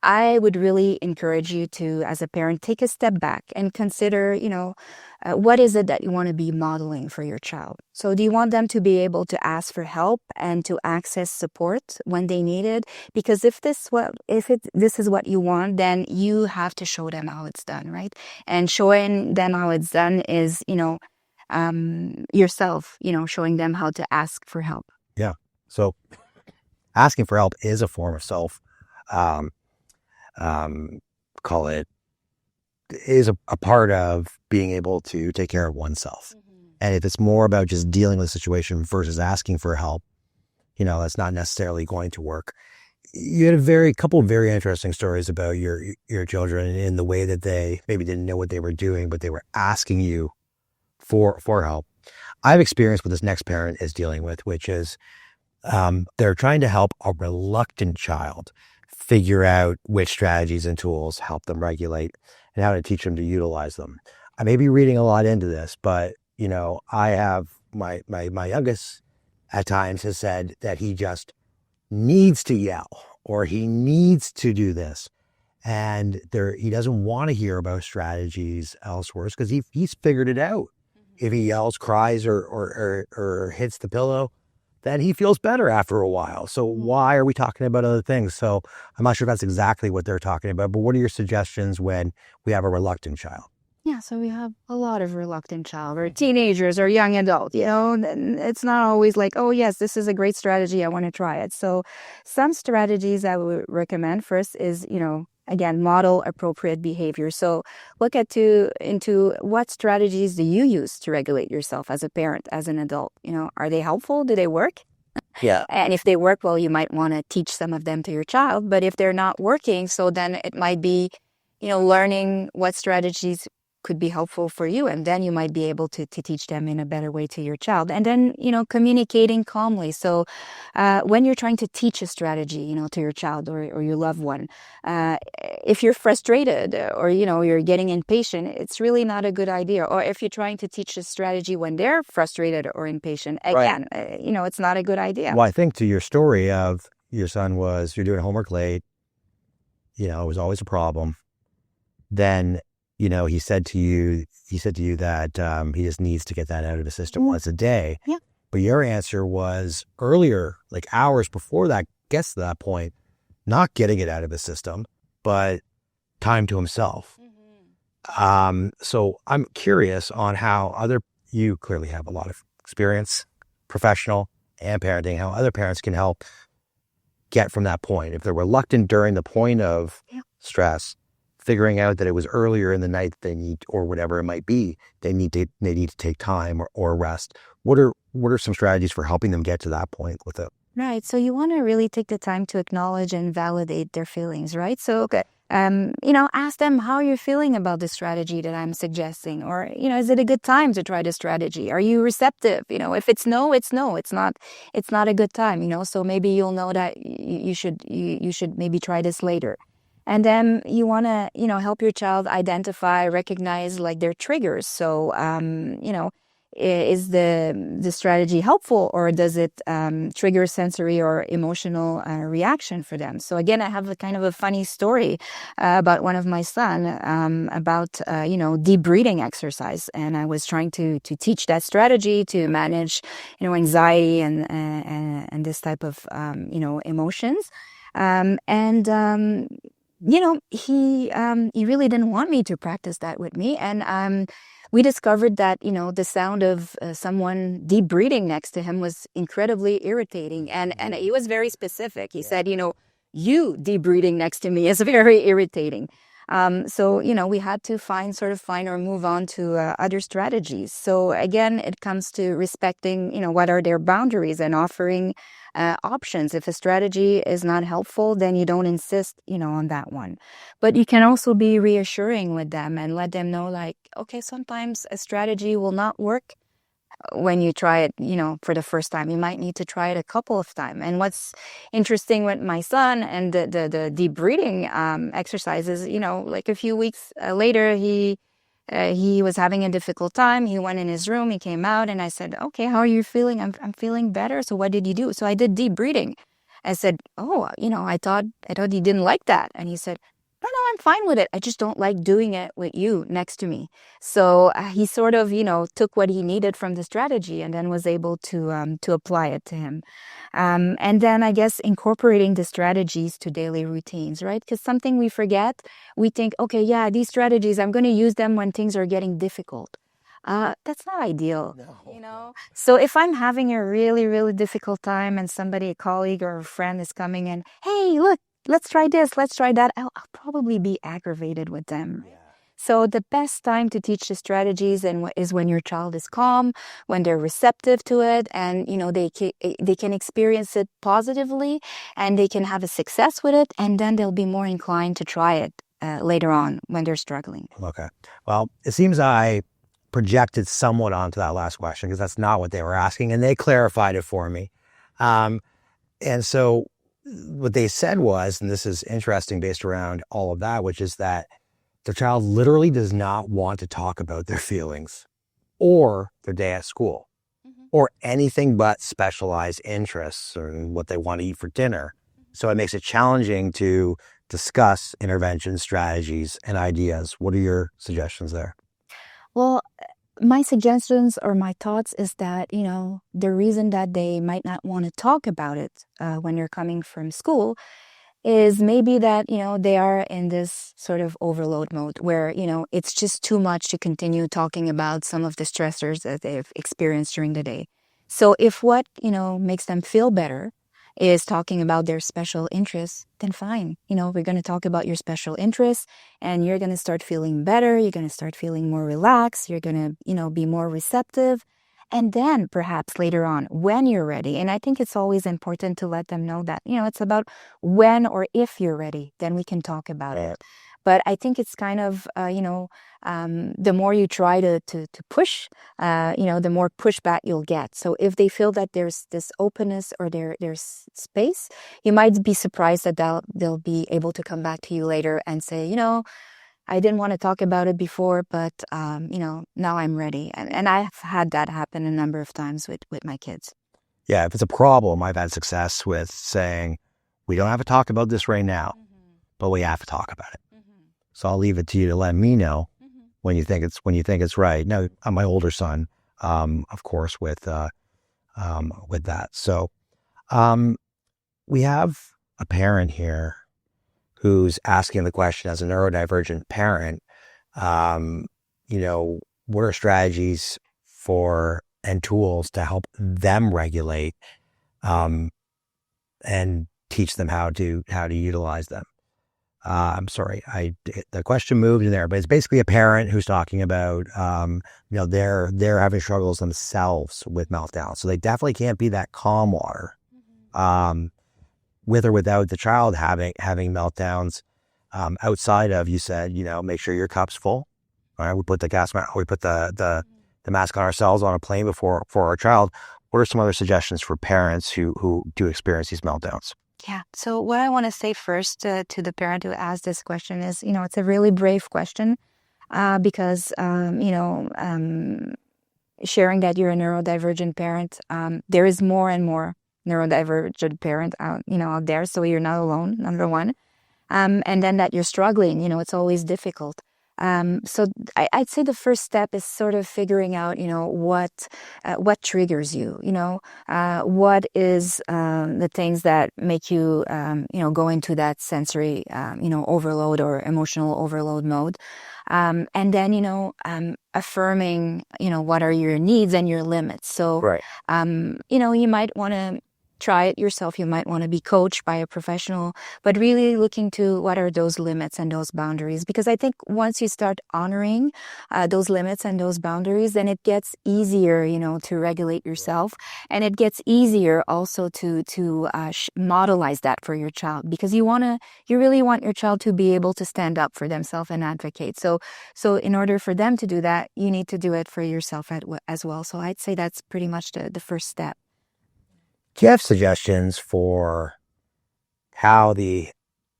I would really encourage you to, as a parent, take a step back and consider, what is it that you want to be modeling for your child? So do you want them to be able to ask for help and to access support when they need it? Because if this is what you want, then you have to show them how it's done, right? And showing them how it's done is, yourself, showing them how to ask for help. Yeah. So asking for help is a form of self call it, is a part of being able to take care of oneself. And if it's more about just dealing with the situation versus asking for help, that's not necessarily going to work. You had a couple of very interesting stories about your children in the way that they maybe didn't know what they were doing, but they were asking you for help. I've experienced what this next parent is dealing with, which is they're trying to help a reluctant child figure out which strategies and tools help them regulate and how to teach them to utilize them. I may be reading a lot into this, but I have my youngest at times has said that he just needs to yell or he needs to do this. And he doesn't want to hear about strategies elsewhere because he's figured it out. If he yells, cries, or hits the pillow, then he feels better after a while. So why are we talking about other things? So I'm not sure if that's exactly what they're talking about, but what are your suggestions when we have a reluctant child? Yeah, so we have a lot of reluctant child or teenagers or young adult, and it's not always like, oh yes, this is a great strategy, I want to try it. So some strategies I would recommend first is, again, model appropriate behavior. So look into what strategies do you use to regulate yourself as a parent, as an adult? Are they helpful? Do they work? Yeah. And if they work, well, you might want to teach some of them to your child. But if they're not working, so then it might be, learning what strategies could be helpful for you. And then you might be able to teach them in a better way to your child. And then, communicating calmly. So when you're trying to teach a strategy, to your child or your loved one, if you're frustrated or, you're getting impatient, it's really not a good idea. Or if you're trying to teach a strategy when they're frustrated or impatient, again, it's not a good idea. Well, I think to your story of your son you're doing homework late, it was always a problem. Then he said to you that he just needs to get that out of the system once a day. Yeah. But your answer was earlier, like hours before that gets to that point, not getting it out of the system, but time to himself. So I'm curious on how you clearly have a lot of experience, professional and parenting, how other parents can help get from that point. If they're reluctant during the point of stress, figuring out that it was earlier in the night they need, or whatever it might be, they need to take time or rest. What are some strategies for helping them get to that point with it? Right. So you want to really take the time to acknowledge and validate their feelings, right? So, ask them how you're feeling about the strategy that I'm suggesting, or, is it a good time to try the strategy? Are you receptive? If it's no, it's no. It's not a good time. So maybe you'll know that you should maybe try this later. And then you want to, help your child identify, recognize like their triggers. So, is the strategy helpful, or does it trigger sensory or emotional reaction for them? So again, I have a kind of a funny story about one of my son about deep breathing exercise, and I was trying to teach that strategy to manage anxiety and this type of emotions, he really didn't want me to practice that with me. And we discovered that, the sound of someone deep breathing next to him was incredibly irritating. And he was very specific. He said, you deep breathing next to me is very irritating. So, we had to find or move on to other strategies. So again, it comes to respecting, what are their boundaries and offering options. If a strategy is not helpful, then you don't insist, on that one. But you can also be reassuring with them and let them know, like, okay, sometimes a strategy will not work when you try it, for the first time. You might need to try it a couple of times. And what's interesting with my son and the deep breathing exercises, like a few weeks later, he was having a difficult time. He went in his room, he came out, and I said, okay, how are you feeling? I'm feeling better. So what did you do? So I did deep breathing. I said, oh, I thought you didn't like that. And he said, no, I'm fine with it. I just don't like doing it with you next to me. So he sort of, took what he needed from the strategy and then was able to apply it to him. And then I guess incorporating the strategies to daily routines, right? Because something we forget, we think, okay, yeah, these strategies, I'm going to use them when things are getting difficult. That's not ideal, So if I'm having a really, really difficult time and a colleague or a friend is coming and, hey, look, let's try this, let's try that, I'll probably be aggravated with them. Yeah. So the best time to teach the strategies is when your child is calm, when they're receptive to it, and they can experience it positively, and they can have a success with it, and then they'll be more inclined to try it later on when they're struggling. Okay. Well, it seems I projected somewhat onto that last question because that's not what they were asking, and they clarified it for me. And so what they said was, and this is interesting based around all of that, which is that the child literally does not want to talk about their feelings or their day at school or anything but specialized interests or what they want to eat for dinner. So it makes it challenging to discuss intervention strategies and ideas. What are your suggestions there? Well, my suggestions or my thoughts is that, the reason that they might not want to talk about it when they're coming from school is maybe that, they are in this sort of overload mode where, it's just too much to continue talking about some of the stressors that they've experienced during the day. So if what, makes them feel better is talking about their special interests, then fine. We're going to talk about your special interests, and you're going to start feeling better. You're going to start feeling more relaxed. You're going to, be more receptive. And then perhaps later on, when you're ready, and I think it's always important to let them know that, it's about when or if you're ready, then we can talk about it. But I think it's kind of, the more you try to push, the more pushback you'll get. So if they feel that there's this openness or there's space, you might be surprised that they'll be able to come back to you later and say, I didn't want to talk about it before, but, now I'm ready. And I've had that happen a number of times with my kids. Yeah, if it's a problem, I've had success with saying, we don't have to talk about this right now, but we have to talk about it. So I'll leave it to you to let me know when you think it's right. Now, I'm my older son, of course, with that. So we have a parent here who's asking the question as a neurodivergent parent, what are strategies for and tools to help them regulate and teach them how to utilize them. I'm sorry, the question moved in there, but it's basically a parent who's talking about, they're having struggles themselves with meltdowns. So they definitely can't be that calm water, with or without the child having meltdowns. Outside of, you said, make sure your cup's full. All right, we put the mask on ourselves on a plane for our child. What are some other suggestions for parents who do experience these meltdowns? Yeah. So what I want to say first to the parent who asked this question is, it's a really brave question because, sharing that you're a neurodivergent parent, there is more and more neurodivergent parent out there. So you're not alone, number one. And then that you're struggling, it's always difficult. So I'd say the first step is sort of figuring out, what triggers you, what is the things that make you, go into that sensory, overload or emotional overload mode. And then, affirming, what are your needs and your limits. So, Right. You might want to try it yourself. You might want to be coached by a professional, but really looking to what are those limits and those boundaries. Because I think once you start honoring those limits and those boundaries, then it gets easier, to regulate yourself. And it gets easier also to modelize that for your child, because you really want your child to be able to stand up for themselves and advocate. So in order for them to do that, you need to do it for yourself as well. So I'd say that's pretty much the first step. Do you have suggestions for how in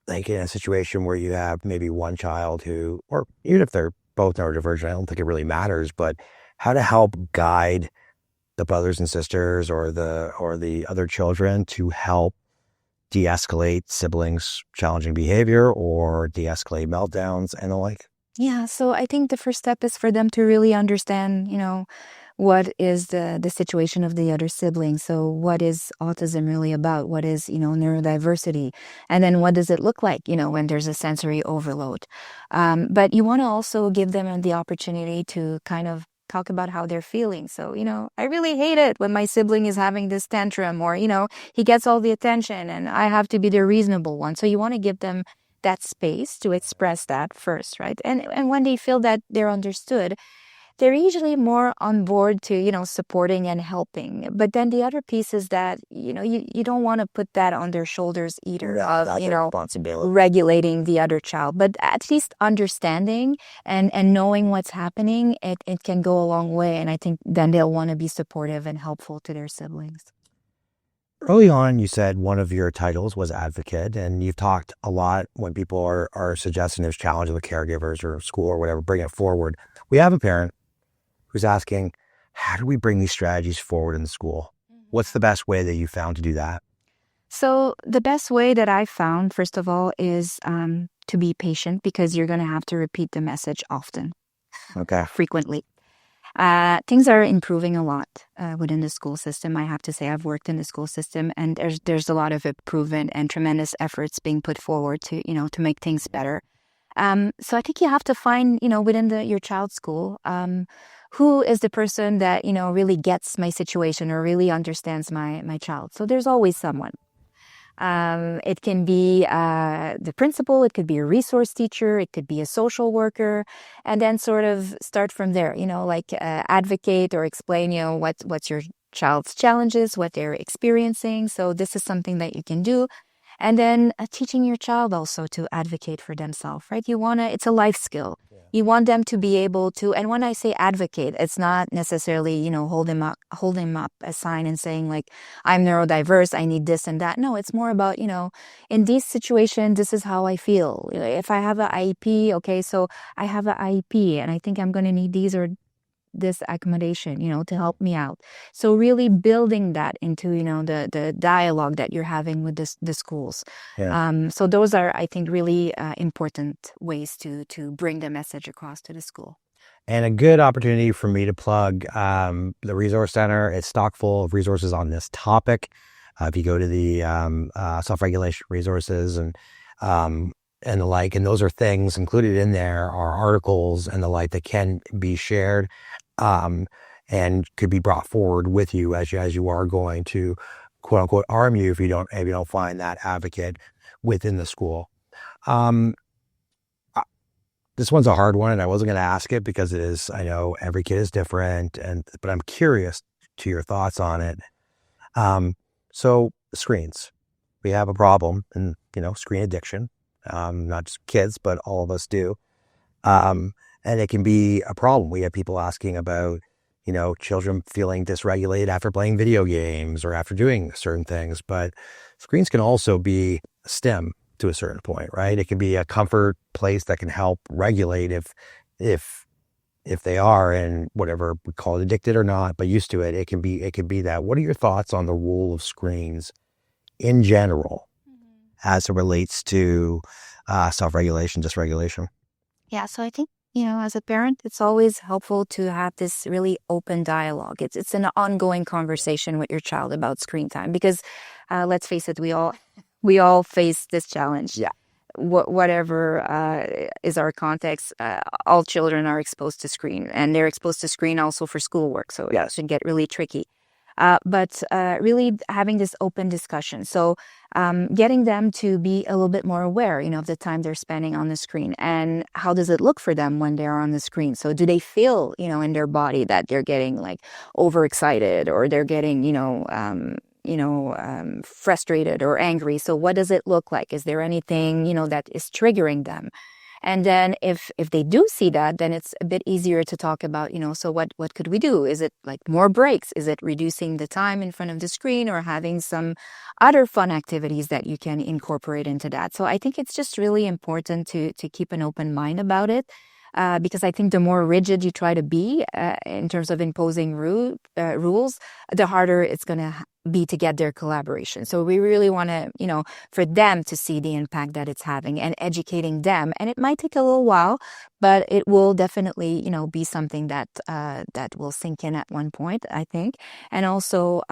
a situation where you have maybe one child who, or even if they're both neurodivergent, I don't think it really matters, but how to help guide the brothers and sisters or the other children to help de-escalate siblings' challenging behavior or de-escalate meltdowns and the like? Yeah, so I think the first step is for them to really understand, what is the situation of the other sibling. So what is autism really about? What is, neurodiversity? And then what does it look like, when there's a sensory overload? But you want to also give them the opportunity to kind of talk about how they're feeling. So, I really hate it when my sibling is having this tantrum, or, he gets all the attention and I have to be the reasonable one. So you want to give them that space to express that first, right? And when they feel that they're understood, they're usually more on board to, supporting and helping. But then the other piece is that, you don't want to put that on their shoulders either, regulating the other child. But at least understanding and knowing what's happening, it can go a long way. And I think then they'll want to be supportive and helpful to their siblings. Early on, you said one of your titles was advocate, and you've talked a lot when people are suggesting there's challenges with caregivers or school or whatever, bring it forward. We have a parent who's asking, how do we bring these strategies forward in the school? What's the best way that you found to do that? So the best way that I found, first of all, is to be patient, because you're going to have to repeat the message often, frequently. Things are improving a lot within the school system. I have to say, I've worked in the school system, and there's a lot of improvement and tremendous efforts being put forward to make things better. So I think you have to find, within your child's school, who is the person that, really gets my situation or really understands my child. So there's always someone. It can be the principal, it could be a resource teacher, it could be a social worker, and then sort of start from there, advocate or explain, what's your child's challenges, what they're experiencing. So this is something that you can do. And then teaching your child also to advocate for themselves, right? It's a life skill. Yeah. You want them to be able to, and when I say advocate, it's not necessarily, hold him up a sign and saying like, I'm neurodiverse, I need this and that. No, it's more about, in this situation, this is how I feel. If I have an IEP, okay, so I have an IEP and I think I'm going to need these or this accommodation, to help me out. So really building that into, the dialogue that you're having with the schools. Yeah. So those are, I think, really important ways to bring the message across to the school. And a good opportunity for me to plug the Resource Center. It's stock full of resources on this topic. If you go to the self-regulation resources and the like, and those are things included in there are articles and the like that can be shared and could be brought forward with you as you are going to quote unquote arm you if you don't find that advocate within the school. This one's a hard one, and I wasn't going to ask it because it is, I know every kid is different, but I'm curious to your thoughts on it. So screens, we have a problem in, screen addiction. Not just kids, but all of us do. And it can be a problem. We have people asking about, children feeling dysregulated after playing video games or after doing certain things. But screens can also be a stim to a certain point, right? It can be a comfort place that can help regulate if they are, and whatever we call it, addicted or not, but used to it. It can be that. What are your thoughts on the role of screens in general as it relates to self-regulation, dysregulation? Yeah, so I think, as a parent, it's always helpful to have this really open dialogue. It's an ongoing conversation with your child about screen time, because let's face it, we all face this challenge. Yeah. Whatever is our context, all children are exposed to screen, and they're exposed to screen also for schoolwork. So it can get really tricky. But really having this open discussion. So getting them to be a little bit more aware, of the time they're spending on the screen, and how does it look for them when they're on the screen? So do they feel, in their body that they're getting like overexcited, or they're getting, frustrated or angry? So what does it look like? Is there anything, that is triggering them? And then if they do see that, then it's a bit easier to talk about, so what could we do? Is it like more breaks? Is it reducing the time in front of the screen, or having some other fun activities that you can incorporate into that? So I think it's just really important to keep an open mind about it. Because I think the more rigid you try to be in terms of imposing rules, the harder it's going to be to get their collaboration. So we really want to, for them to see the impact that it's having, and educating them. And it might take a little while, but it will definitely, be something that will sink in at one point, I think. And also,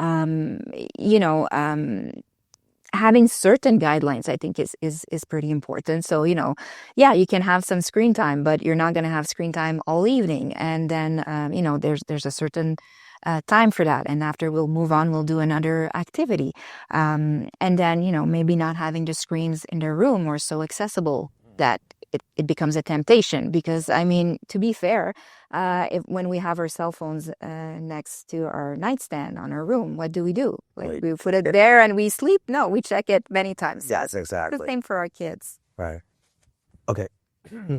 having certain guidelines, I think, is pretty important. So, yeah, you can have some screen time, but you're not going to have screen time all evening. And then, there's a certain time for that. And after we'll move on, we'll do another activity. And then, maybe not having the screens in their room or so accessible that it becomes a temptation. Because, I mean, to be fair, when we have our cell phones next to our nightstand on our room, what do? Like, we put it there and we sleep? No, we check it many times. Yes, exactly. The same for our kids. Right. Okay.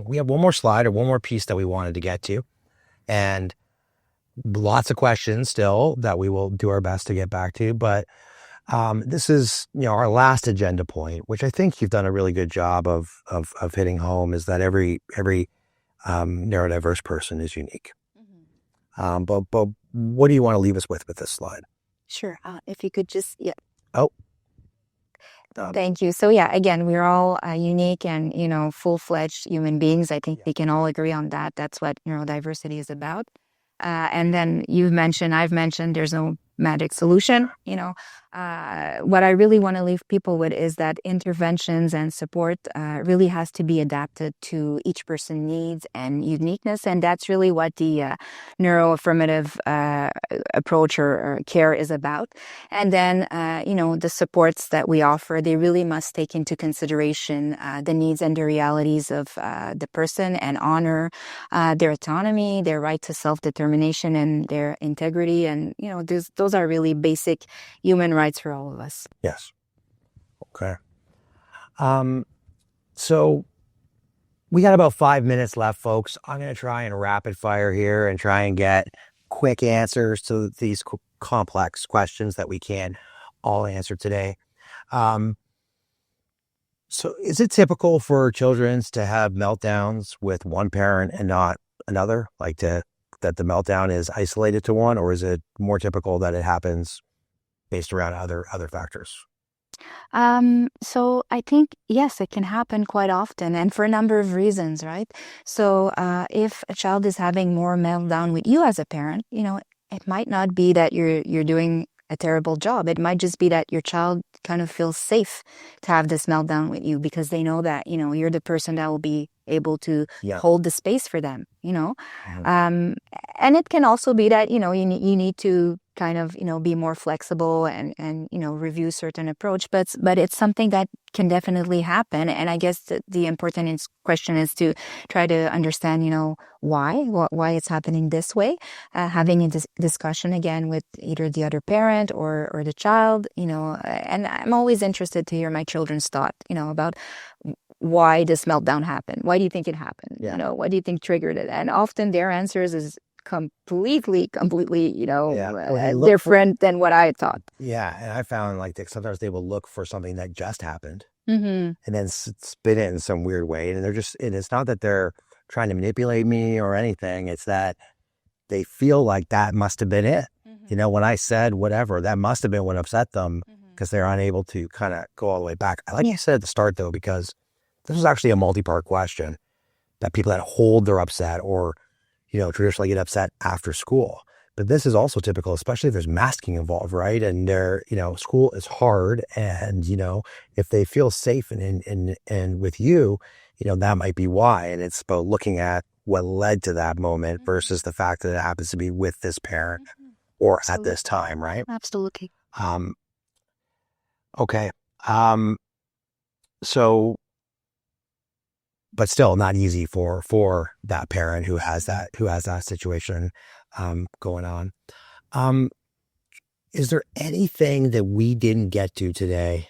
We have one more slide or one more piece that we wanted to get to. And lots of questions still that we will do our best to get back to. But this is, our last agenda point, which I think you've done a really good job of hitting home, is that every neurodiverse person is unique. Mm-hmm. But what do you want to leave us with this slide? Sure. If you could just, yeah. Oh. Thank you. So yeah, again, we're all unique and, full-fledged human beings. I think we can all agree on that. That's what neurodiversity is about. And then I've mentioned, there's no magic solution. What I really want to leave people with is that interventions and support really has to be adapted to each person's needs and uniqueness. And that's really what the neuro-affirmative approach or care is about. And then, the supports that we offer, they really must take into consideration the needs and the realities of the person and honor their autonomy, their right to self-determination and their integrity. And, those are really basic human rights for all of us. Yes. Okay. So we got about 5 minutes left, folks. I'm going to try and rapid fire here and try and get quick answers to these complex questions that we can all answer today. So is it typical for children to have meltdowns with one parent and not another? That the meltdown is isolated to one, or is it more typical that it happens based around other factors? So I think, yes, it can happen quite often and for a number of reasons, right? So if a child is having more meltdown with you as a parent, it might not be that you're doing a terrible job. It might just be that your child kind of feels safe to have this meltdown with you because they know that, you're the person that will be able to hold the space for them, Mm-hmm. And it can also be that, you need to kind of, be more flexible and review certain approach. But it's something that can definitely happen. And I guess the important question is to try to understand, why it's happening this way, having a discussion again with either the other parent or the child, and I'm always interested to hear my children's thought, about why this meltdown happened. Why do you think it happened? Yeah. What do you think triggered it? And often their answers is completely, different than what I thought. Yeah, and I found sometimes they will look for something that just happened, mm-hmm. and then spin it in some weird way. And it's not that they're trying to manipulate me or anything. It's that they feel like that must have been it. Mm-hmm. When I said whatever, that must have been what upset them, because they're unable to kind of go all the way back. I like you said at the start, though, because this is actually a multi-part question that people that hold their upset or, traditionally get upset after school. But this is also typical, especially if there's masking involved, right? And school is hard. And, if they feel safe and with you, that might be why. And it's about looking at what led to that moment versus the fact that it happens to be with this parent or Absolutely. At this time, right? Absolutely. Okay. So, but still not easy for that parent who has that situation going on. Is there anything that we didn't get to today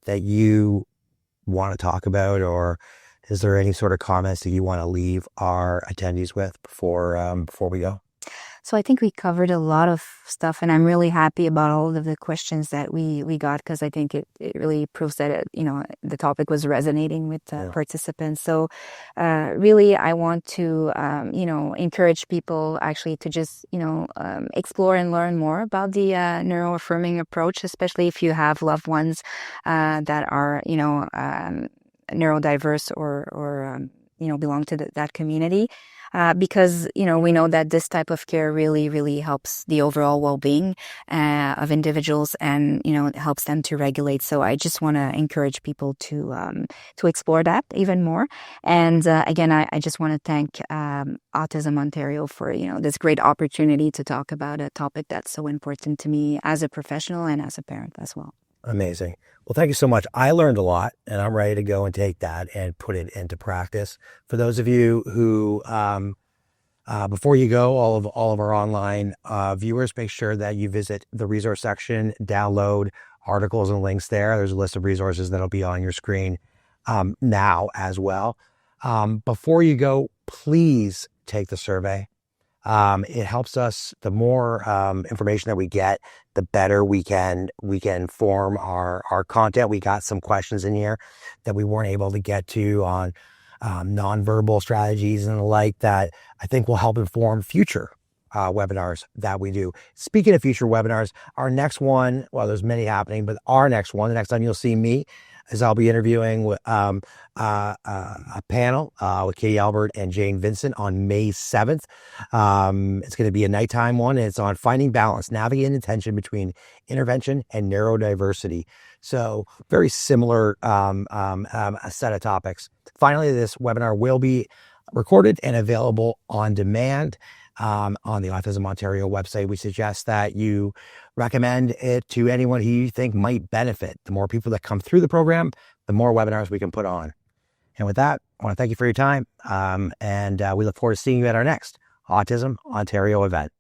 that you want to talk about, or is there any sort of comments that you want to leave our attendees with before we go? So I think we covered a lot of stuff, and I'm really happy about all of the questions that we got, because I think it really proves that the topic was resonating with participants. So really, I want to encourage people actually to just explore and learn more about the neuro-affirming approach, especially if you have loved ones that are neurodiverse or belong to that community. because, we know that this type of care really, really helps the overall well-being of individuals, and, it helps them to regulate. So I just want to encourage people to explore that even more. And again, I just want to thank Autism Ontario for, this great opportunity to talk about a topic that's so important to me as a professional and as a parent as well. Amazing. Well, thank you so much. I learned a lot, and I'm ready to go and take that and put it into practice. For those of you who, before you go, all of our online viewers, make sure that you visit the resource section, download articles and links there. There's a list of resources that'll be on your screen now as well. Before you go, please take the survey. It helps us. The more information that we get, the better we can form our content. We got some questions in here that we weren't able to get to on nonverbal strategies and the like that I think will help inform future webinars that we do. Speaking of future webinars, our next one, well, there's many happening, but our next one, the next time you'll see me, is I'll be interviewing with, a panel with Katie Albert and Jane Vincent on May 7th. It's going to be a nighttime one, and it's on finding balance, navigating the tension between intervention and neurodiversity. So very similar a set of topics. Finally, this webinar will be recorded and available on demand on the Autism Ontario website. We suggest that you recommend it to anyone who you think might benefit. The more people that come through the program, the more webinars we can put on. And with that, I want to thank you for your time. And we look forward to seeing you at our next Autism Ontario event.